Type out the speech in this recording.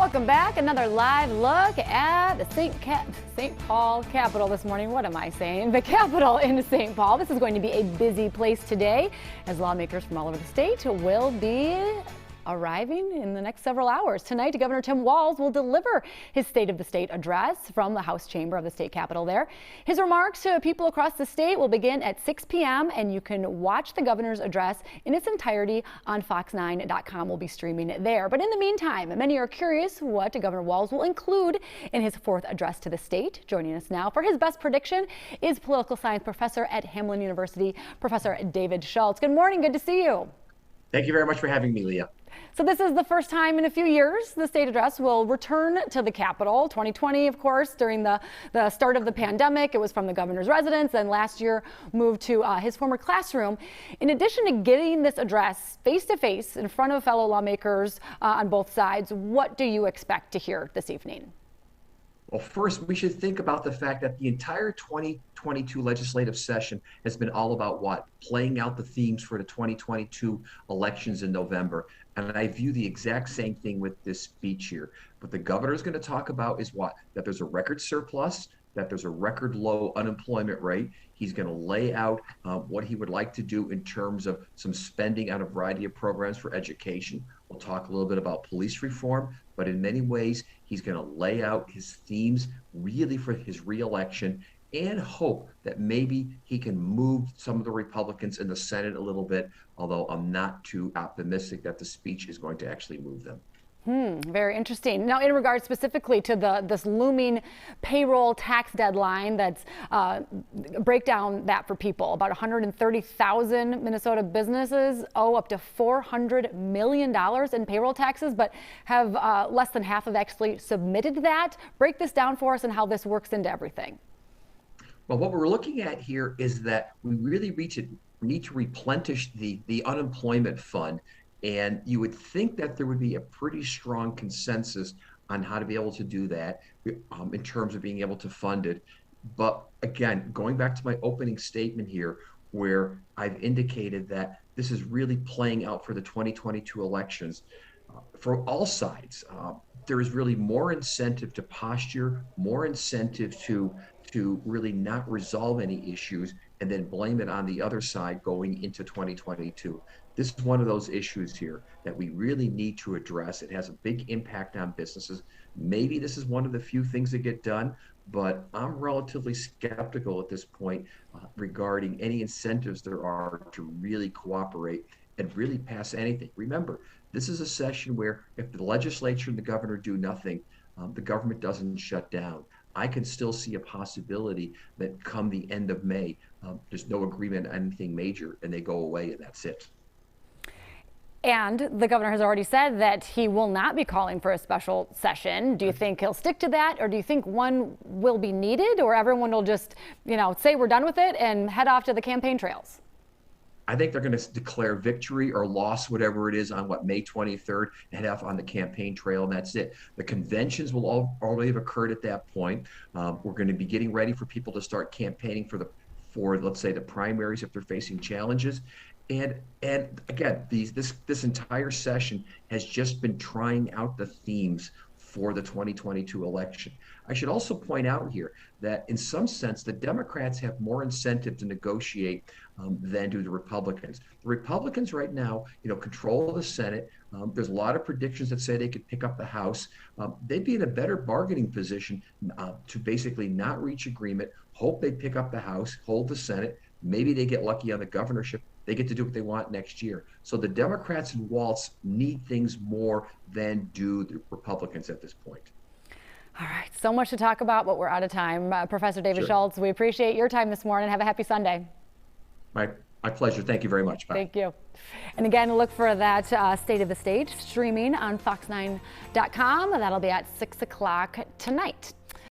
Welcome back. Another live look at the St. Paul Capitol this morning. What am I saying? The Capitol in St. Paul. This is going to be a busy place today as lawmakers from all over the state will be arriving in the next several hours. Tonight, Governor Tim Walz will deliver his State of the State address from the House chamber of the state capitol there. His remarks to people across the state will begin at 6 p.m. and you can watch the governor's address in its entirety on fox9.com. We'll be streaming it there. But in the meantime, many are curious what Governor Walz will include in his fourth address to the state. Joining us now for his best prediction is political science professor at Hamline University, Professor David Shultz. Good morning. Good to see you. Thank you very much for having me, Leah. So this is the first time in a few years the state address will return to the Capitol. 2020, of course, during the start of the pandemic, it was from the governor's residence, and last year moved to his former classroom. In addition to getting this address face-to-face in front of fellow lawmakers on both sides, what do you expect to hear this evening? Well, first, we should think about the fact that the entire 2022 legislative session has been all about what? Playing out the themes for the 2022 elections in November. And I view the exact same thing with this speech here. What the governor is going to talk about is what? That there's a record surplus, that there's a record low unemployment rate. He's going to lay out what he would like to do in terms of some spending on a variety of programs for education. We'll talk a little bit about police reform, but in many ways, he's going to lay out his themes really for his reelection and hope that maybe he can move some of the Republicans in the Senate a little bit, although I'm not too optimistic that the speech is going to actually move them. Very interesting. Now, in regards specifically to this looming payroll tax deadline, that's break down that for people. About 130,000 Minnesota businesses owe up to $400 million in payroll taxes, but have less than half have actually submitted that. Break this down for us and how this works into everything. Well, what we're looking at here is that we really need to replenish the unemployment fund. And you would think that there would be a pretty strong consensus on how to be able to do that in terms of being able to fund it. But again, going back to my opening statement here, where I've indicated that this is really playing out for the 2022 elections for all sides. There is really more incentive to posture, more incentive to really not resolve any issues and then blame it on the other side going into 2022. This is one of those issues here that we really need to address. It has a big impact on businesses. Maybe this is one of the few things that get done, but I'm relatively skeptical at this point regarding any incentives there are to really cooperate and really pass anything. Remember, this is a session where if the legislature and the governor do nothing, the government doesn't shut down. I can still see a possibility that come the end of May, there's no agreement on anything major and they go away and that's it. And the governor has already said that he will not be calling for a special session. Do you think he'll stick to that, or do you think one will be needed, or everyone will just, say we're done with it and head off to the campaign trails? I think they're going to declare victory or loss, whatever it is, on May 23rd, and head off on the campaign trail, and that's it. The conventions will already have occurred at that point. We're going to be getting ready for people to start campaigning for let's say the primaries if they're facing challenges. And again, this entire session has just been trying out the themes for the 2022 election. I should also point out here that in some sense, the Democrats have more incentive to negotiate than do the Republicans. The Republicans right now, control the Senate. There's a lot of predictions that say they could pick up the House. They'd be in a better bargaining position to basically not reach agreement, hope they pick up the House, hold the Senate. Maybe they get lucky on the governorship. They get to do what they want next year. So the Democrats and Walz need things more than do the Republicans at this point. All right, so much to talk about, but we're out of time. Professor David Shultz, we appreciate your time this morning. Have a happy Sunday. My pleasure. Thank you very much. Bye. Thank you. And again, look for that State of the State streaming on fox9.com. That'll be at 6 o'clock tonight.